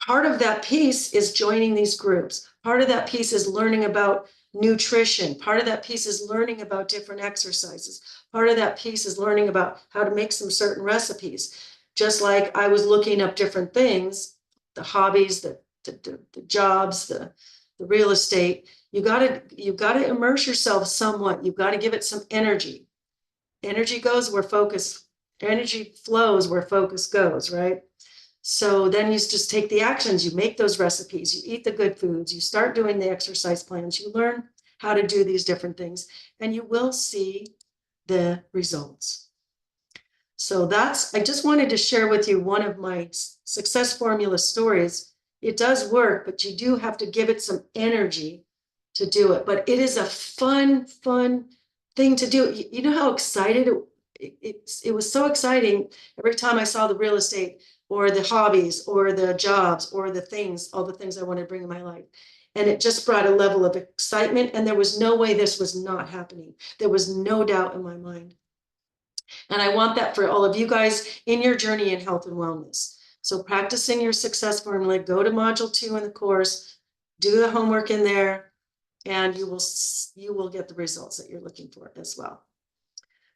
part of that piece is joining these groups. Part of that piece is learning about nutrition. Part of that piece is learning about different exercises. Part of that piece is learning about how to make some certain recipes. Just like I was looking up different things, the hobbies, the jobs, the real estate. You gotta immerse yourself somewhat. You've got to give it some energy. Energy goes where focus, energy flows where focus goes, right? So then you just take the actions, you make those recipes, you eat the good foods, you start doing the exercise plans, you learn how to do these different things, and you will see the results. So that's, I just wanted to share with you one of my success formula stories. It does work, but you do have to give it some energy to do it. But it is a fun thing to do. You know how excited it was so exciting every time I saw the real estate or the hobbies or the jobs or the things, all the things I wanted to bring in my life. And it just brought a level of excitement. And there was no way this was not happening. There was no doubt in my mind. And I want that for all of you guys in your journey in health and wellness. So practicing your success formula, go to module 2 in the course, do the homework in there, and you will get the results that you're looking for as well.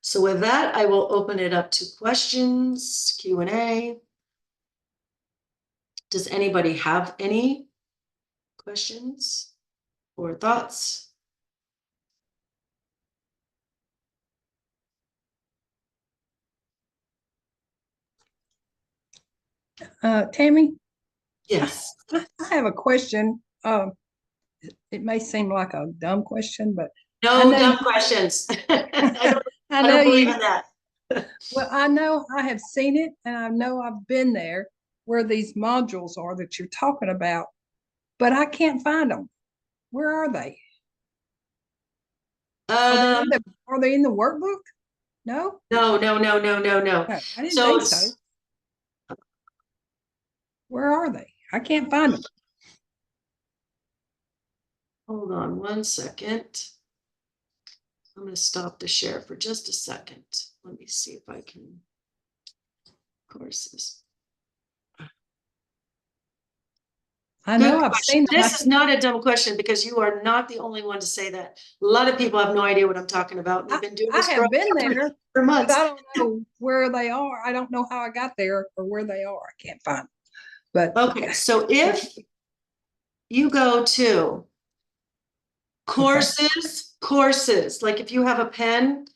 So with that, I will open it up to questions, Q&A. Does anybody have any questions or thoughts? Tammy, Yes. I have a question. It may seem like a dumb question, but I No know dumb you- questions. I I don't know believe you. in that. Well, I know I have seen it, and I know I've been there where these modules are that you're talking about, but I can't find them. Where are they? Are they in the workbook? No, No. no, I didn't So think so. Where are they? I can't find them. hold on one second. I'm going to stop the share for just a second. Let me see if I can. Courses. I Good know I've question. seen them. This is not a dumb question because you are not the only one to say that. A lot of people have no idea what I'm talking about. They've been doing I this have been there, for but months. I don't know where they are. I don't know how I got there or where they are. I can't find them. But Okay, so if you go to courses, like if you have a pen,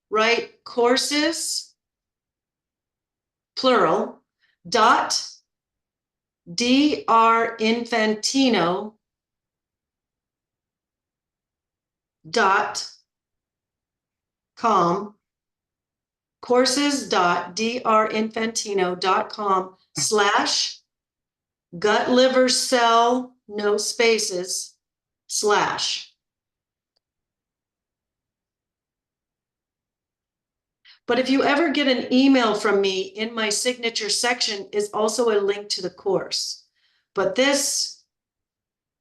write courses, plural, dot drinfantino dot com, courses.drinfantino.com/ gut liver cell, no spaces, /. But if you ever get an email from me, in my signature section is also a link to the course. But this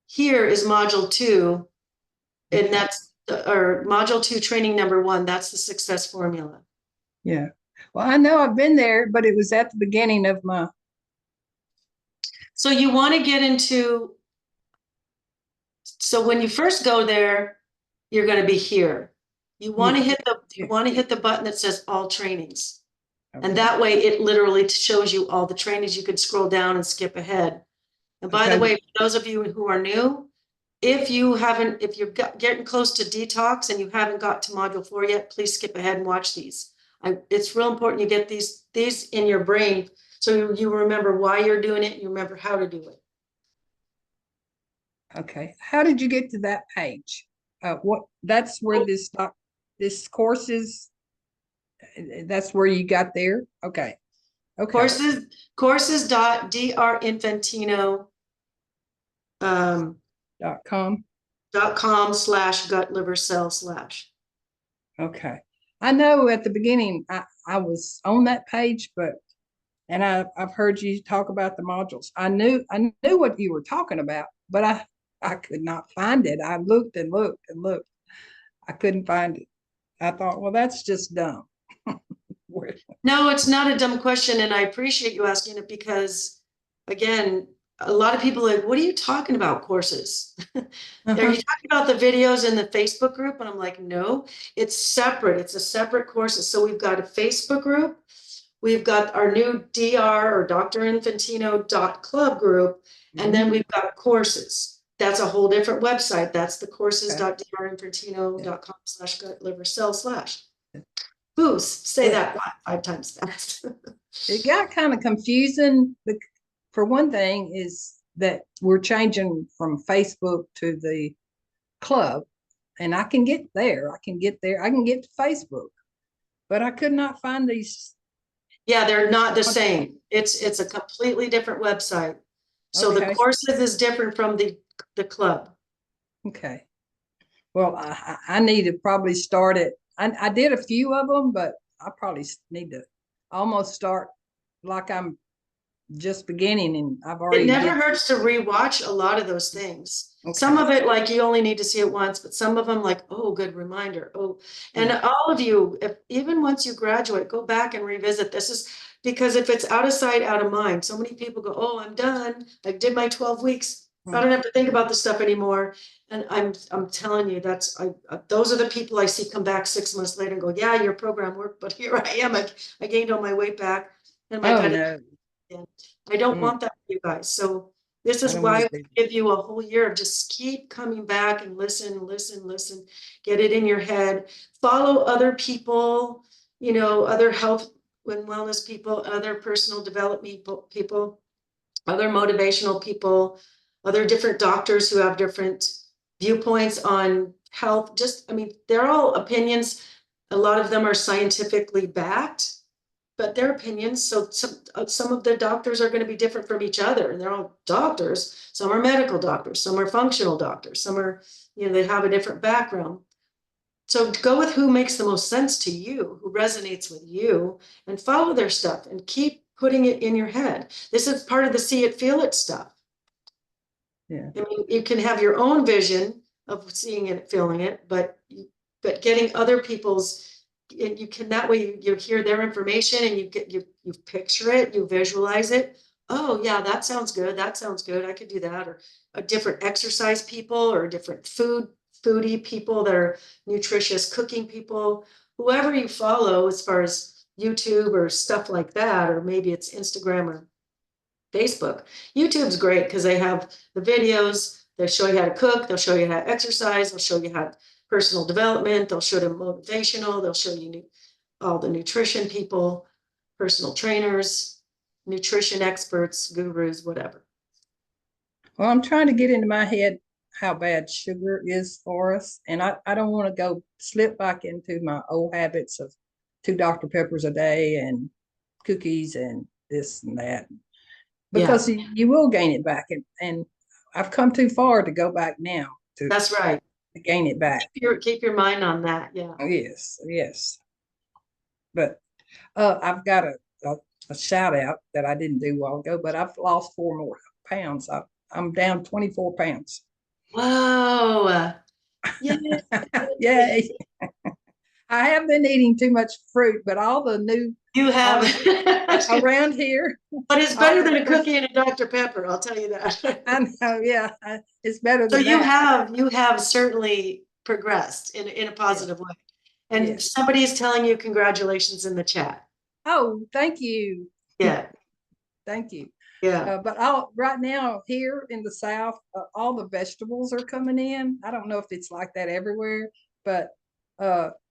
here is module 2, and that's or module 2 training number 1. That's the success formula. Yeah. Well, I know I've been there, but it was at the beginning of my. So you want to get into, so when you first go there, you're going to be here. You want to hit the button that says all trainings. Okay. And that way it literally shows you all the trainings. You can scroll down and skip ahead. And by the way, for those of you who are new, if you're getting close to detox and you haven't got to module 4 yet, please skip ahead and watch these. It's real important you get these in your brain so you remember why you're doing it and you remember how to do it. Okay. How did you get to that page? That's where this this courses, that's where you got there? Okay. Okay. Courses.drinfantino .com. .com/gut-liver-cell/. Okay. I know at the beginning I was on that page, and I've heard you talk about the modules. I knew what you were talking about, but I could not find it. I looked and looked and looked. I couldn't find it. I thought, well, that's just dumb. No, it's not a dumb question, and I appreciate you asking it because, again, a lot of people are like, what are you talking about, courses? Are you talking about the videos in the Facebook group? And I'm like, no, it's separate. It's a separate courses. So we've got a Facebook group. We've got our new DR or Infantino.club group, and then we've got courses. That's a whole different website. That's the courses.drinfantino.com/gut-liver-cell/. Boost, say that five times fast. It got kind of confusing. For one thing is that we're changing from Facebook to the club, and I can get there. I can get to Facebook, but I could not find these. Yeah, they're not the same. It's a completely different website. So the Okay. courses is different from the club. Okay. Well, I need to probably start it. I did a few of them, but I probably need to almost start like I'm just beginning, and I've already. It never hurts to rewatch a lot of those things. Okay. Some of it, like, you only need to see it once, but some of them, like, oh, good reminder. Oh, and all of you, if even once you graduate, go back and revisit. This is because if it's out of sight, out of mind, so many people go, oh, I'm done. I did my 12 weeks. I don't have to think about this stuff anymore. And I'm telling you, those are the people I see come back 6 months later and go, yeah, your program worked, but here I am. I gained all my weight back. And my No. I don't want that for you guys. So this is why we give you a whole year of just keep coming back and listen, get it in your head, follow other people, other health and wellness people, other personal development people, other motivational people, other different doctors who have different viewpoints on health. They're all opinions. A lot of them are scientifically backed, but their opinions. So some of the doctors are going to be different from each other, and they're all doctors. Some are medical doctors, some are functional doctors, some are, they have a different background. So go with who makes the most sense to you, who resonates with you, and follow their stuff and keep putting it in your head. This is part of the see it, feel it stuff. Yeah. You can have your own vision of seeing it, feeling it, but getting other people's, and you can, that way you hear their information and you picture it, you visualize it. Oh yeah, that sounds good. I could do that. Or a different exercise people, or different foodie people that are nutritious cooking people, whoever you follow as far as YouTube or stuff like that, or maybe it's Instagram or Facebook. YouTube's great because they have the videos. They show you how to cook. They'll show you how to exercise. They'll show you how personal development. They'll show you motivational. They'll show you all the nutrition people, personal trainers, nutrition experts, gurus, whatever. Well, I'm trying to get into my head how bad sugar is for us. And I don't want to slip back into my old habits of 2 Dr. Peppers a day and cookies and this and that. Because you will gain it back. And I've come too far to go back now. That's right. To gain it back. Keep your mind on that. Yeah. Yes. But I've got a shout out that I didn't do a while ago, but I've lost 4 more pounds. I'm down 24 pounds. Wow. Yay. Yay. I have been eating too much fruit, but all the new you have around here. But it's better than a cookie and a Dr. Pepper, I'll tell you that. I know, yeah, it's better so than you that. you have certainly progressed in a positive way. And somebody is telling you congratulations in the chat. Oh, thank you. Yeah. Thank you. Yeah. But right now here in the South, all the vegetables are coming in. I don't know if it's like that everywhere, but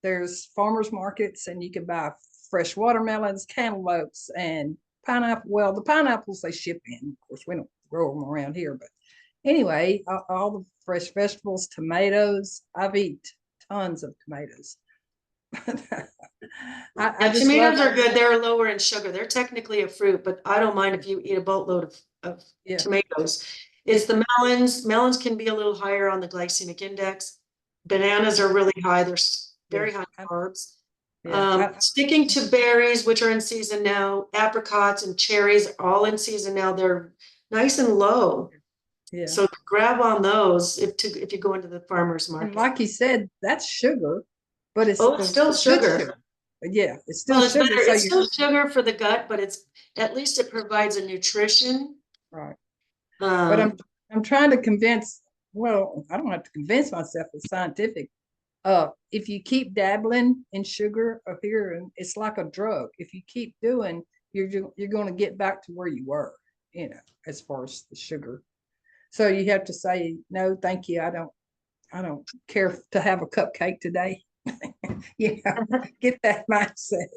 there's farmers markets and you can buy fresh watermelons, cantaloupes, and pineapple. Well, the pineapples they ship in. Of course, we don't grow them around here, but anyway, all the fresh vegetables, tomatoes. I've eaten tons of tomatoes. I Yeah, just love tomatoes are good. They're lower in sugar. They're technically a fruit, but I don't mind if you eat a boatload of Yeah. tomatoes. It's the melons. Melons can be a little higher on the glycemic index. Bananas are really high. They're very high in carbs. Yeah, Sticking to berries, which are in season now, apricots and cherries are all in season now. They're nice and low. yeah. So grab on those if you go into the farmer's And market. like you said, that's sugar, but it's Oh, it's still good sugar. Yeah, it's still Well, it's sugar. better. So It's you still sugar for the gut, but it's at least it provides a nutrition. right. But Um, I'm trying to convince. Well, I don't have to convince myself it's scientific. If you keep dabbling in sugar up here, and it's like a drug. If you keep doing, you're going to get back to where you were. You know, as far as the sugar. So you have to say no, thank you. I don't care to have a cupcake today. You know, get that mindset.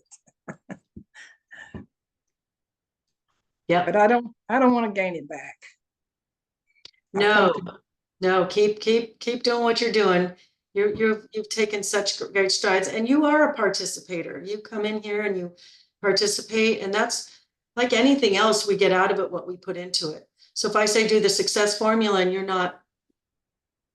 yeah. But I don't want to gain it back. I've No, come to- no, keep doing what you're doing. You've taken such great strides, and you are a participator. You come in here and you participate, and that's like anything else, we get out of it what we put into it. So if I say do the success formula and you're not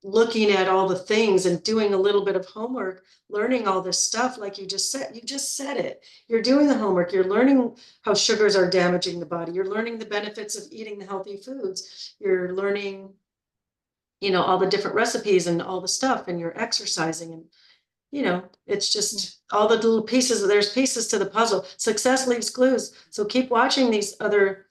looking at all the things and doing a little bit of homework, learning all this stuff, like you just said it. You're doing the homework, you're learning how sugars are damaging the body, you're learning the benefits of eating the healthy foods, you're learning, all the different recipes and all the stuff, and you're exercising, and it's just all the little pieces. There's pieces to the puzzle. Success leaves clues. So keep watching these other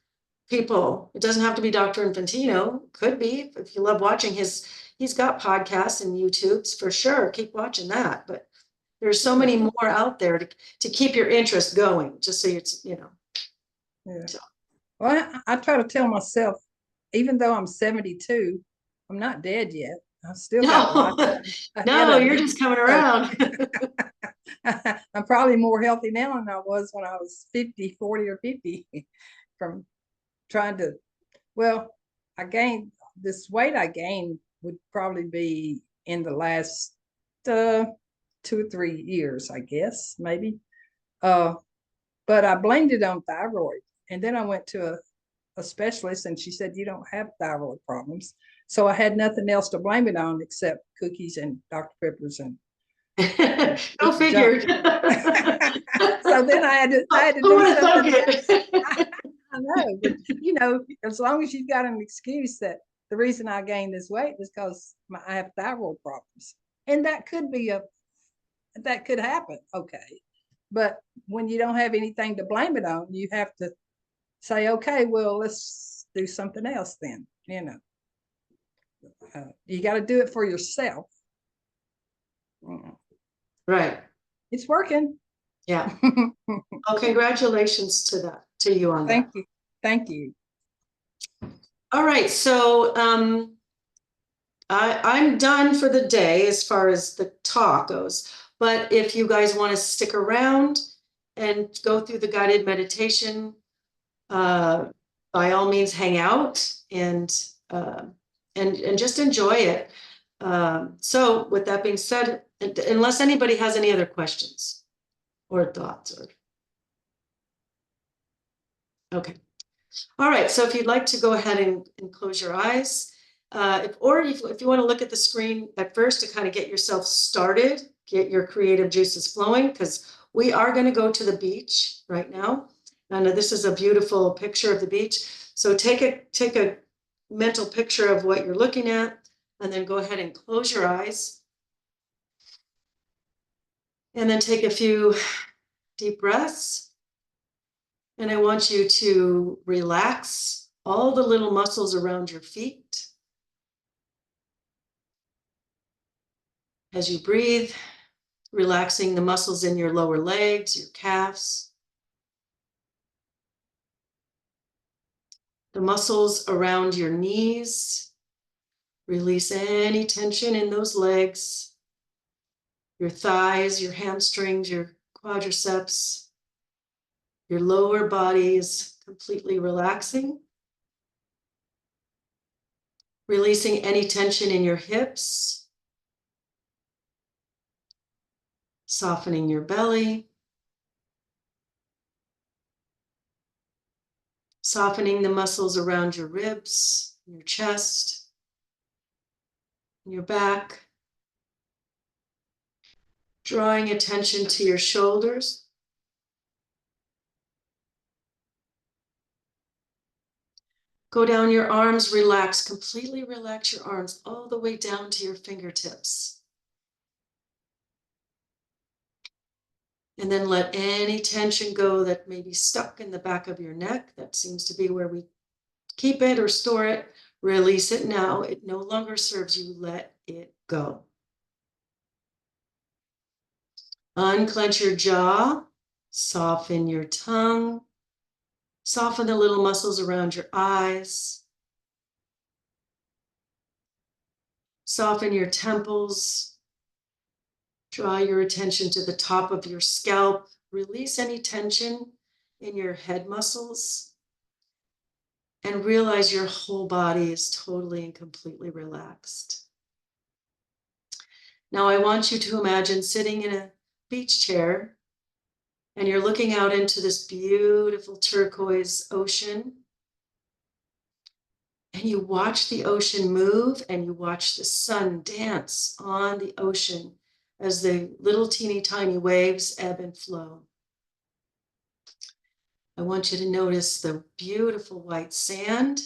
people. It doesn't have to be Dr. Infantino. Could be if you love watching he's got podcasts and YouTubes for sure. Keep watching that. But there's so many more out there to keep your interest going, just so Yeah. So. Well, I try to tell myself, even though I'm 72, I'm not dead yet. I still got No, life ahead no, of you're me. just coming around. I'm probably more healthy now than I was when I was 50, 40 or 50 from trying to, well, I gained this weight I gained would probably be in the last 2 or 3 years, I guess, maybe. But I blamed it on thyroid. And then I went to a specialist and she said, you don't have thyroid problems. So I had nothing else to blame it on except cookies and Dr. Peppers and Go figure. so then I had to Who do would have thunk something else. it? I know, but as long as you've got an excuse that the reason I gained this weight is because I have thyroid problems, and that could happen. Okay, but when you don't have anything to blame it on, you have to say, okay, well, let's do something else then. You got to do it for yourself. Right. It's working. Yeah. Well, congratulations to you on that. Thank you. Thank you. All right, so I'm done for the day as far as the talk goes. But if you guys want to stick around and go through the guided meditation, by all means, hang out and just enjoy it. So with that being said, unless anybody has any other questions or thoughts okay. All right, so if you'd like to go ahead and close your eyes, if you want to look at the screen at first to kind of get yourself started, get your creative juices flowing, because we are going to go to the beach right now. And this is a beautiful picture of the beach. So take a mental picture of what you're looking at, and then go ahead and close your eyes. And then take a few deep breaths. And I want you to relax all the little muscles around your feet. As you breathe, relaxing the muscles in your lower legs, your calves. The muscles around your knees. Release any tension in those legs. Your thighs, your hamstrings, your quadriceps. Your lower body is completely relaxing. Releasing any tension in your hips. Softening your belly. Softening the muscles around your ribs, your chest, your back. Drawing attention to your shoulders. Go down your arms, relax, completely relax your arms all the way down to your fingertips. And then let any tension go that may be stuck in the back of your neck. That seems to be where we keep it or store it. Release it now. It no longer serves you. Let it go. Unclench your jaw. Soften your tongue. Soften the little muscles around your eyes. Soften your temples. Draw your attention to the top of your scalp. Release any tension in your head muscles. And realize your whole body is totally and completely relaxed. Now I want you to imagine sitting in a beach chair and you're looking out into this beautiful turquoise ocean. And you watch the ocean move and you watch the sun dance on the ocean as the little teeny tiny waves ebb and flow. I want you to notice the beautiful white sand,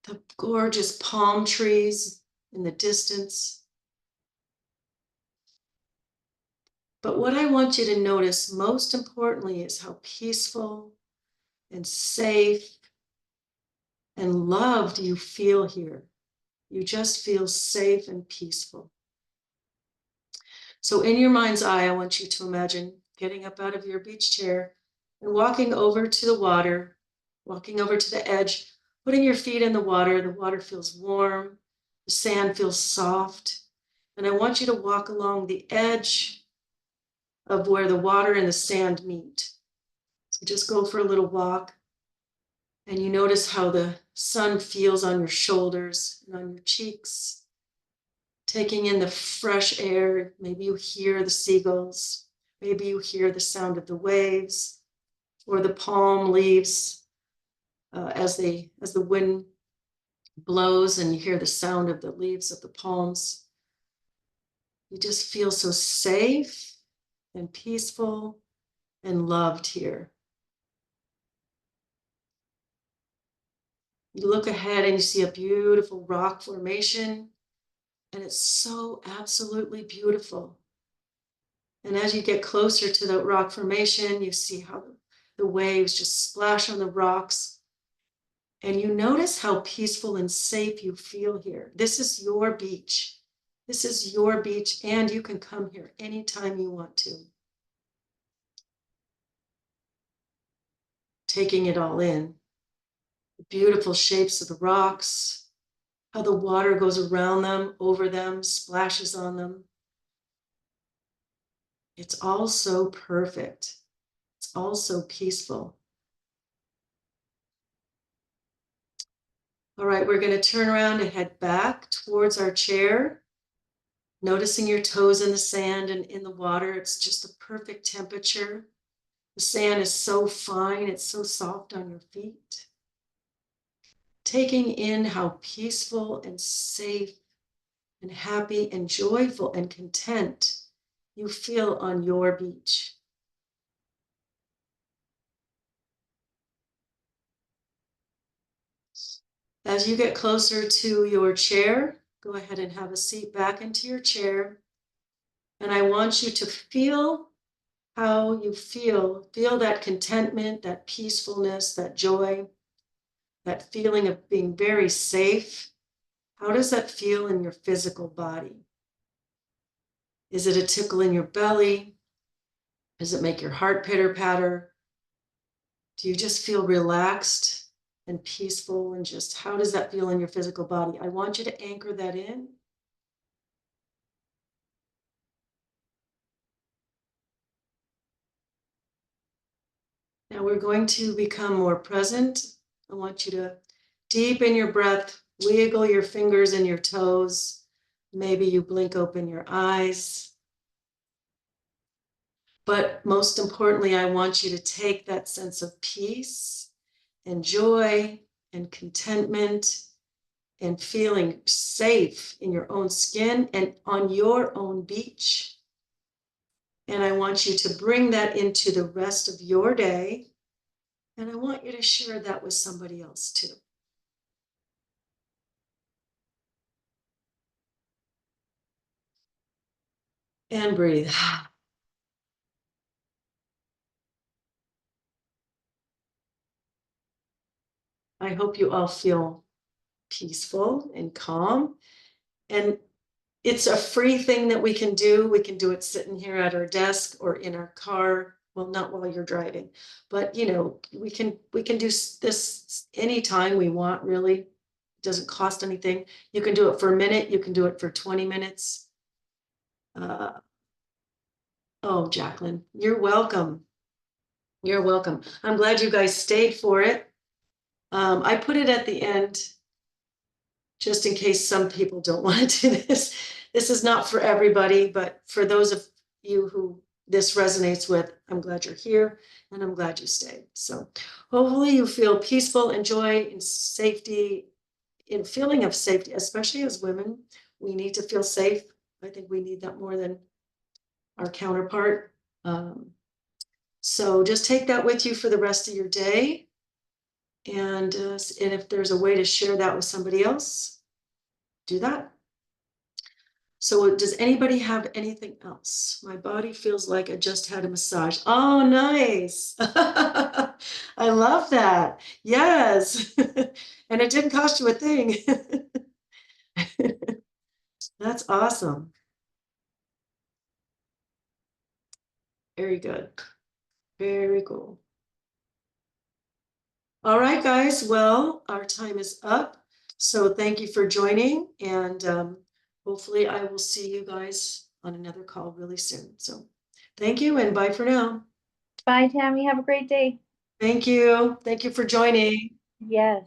the gorgeous palm trees in the distance. But what I want you to notice most importantly is how peaceful and safe and loved you feel here. You just feel safe and peaceful. So in your mind's eye, I want you to imagine getting up out of your beach chair and walking over to the water, walking over to the edge, putting your feet in the water. The water feels warm, the sand feels soft. And I want you to walk along the edge of where the water and the sand meet. So just go for a little walk. And you notice how the sun feels on your shoulders and on your cheeks. Taking in the fresh air, maybe you hear the seagulls, maybe you hear the sound of the waves or the palm leaves as the wind blows and you hear the sound of the leaves of the palms. You just feel so safe and peaceful and loved here. You look ahead and you see a beautiful rock formation. And it's so absolutely beautiful. And as you get closer to the rock formation, you see how the waves just splash on the rocks. And you notice how peaceful and safe you feel here. This is your beach. This is your beach, and you can come here anytime you want to. Taking it all in. The beautiful shapes of the rocks, how the water goes around them, over them, splashes on them. It's all so perfect. It's all so peaceful. All right, we're going to turn around and head back towards our chair, noticing your toes in the sand and in the water. It's just the perfect temperature. The sand is so fine, it's so soft on your feet. Taking in how peaceful and safe and happy and joyful and content you feel on your beach. As you get closer to your chair, go ahead and have a seat back into your chair. And I want you to feel how you feel. Feel that contentment, that peacefulness, that joy, that feeling of being very safe. How does that feel in your physical body? Is it a tickle in your belly? Does it make your heart pitter patter? Do you just feel relaxed and peaceful? And just how does that feel in your physical body? I want you to anchor that in. Now we're going to become more present. I want you to deepen your breath, wiggle your fingers and your toes. Maybe you blink open your eyes. But most importantly, I want you to take that sense of peace and joy and contentment and feeling safe in your own skin and on your own beach. And I want you to bring that into the rest of your day. And I want you to share that with somebody else too. And breathe. I hope you all feel peaceful and calm. And it's a free thing that we can do. We can do it sitting here at our desk or in our car. Well, not while you're driving, but you know, we can do this anytime we want, really. It doesn't cost anything. You can do it for a minute. You can do it for 20 minutes. Oh, Jacqueline, you're welcome. You're welcome. I'm glad you guys stayed for it. I put it at the end just in case some people don't want to do this. This is not for everybody, but for those of you who this resonates with, I'm glad you're here and I'm glad you stayed. So hopefully you feel peaceful and joy and safety, in feeling of safety, especially as women. We need to feel safe. I think we need that more than our counterpart. So just take that with you for the rest of your day. And if there's a way to share that with somebody else, do that. So does anybody have anything else? My body feels like I just had a massage. Oh, nice. I love that. Yes. And it didn't cost you a thing. That's awesome. Very good. Very cool. All right, guys. Well, our time is up. So thank you for joining. And hopefully I will see you guys on another call really soon. So thank you and bye for now. Bye, Tammy. Have a great day. Thank you. Thank you for joining. Yes.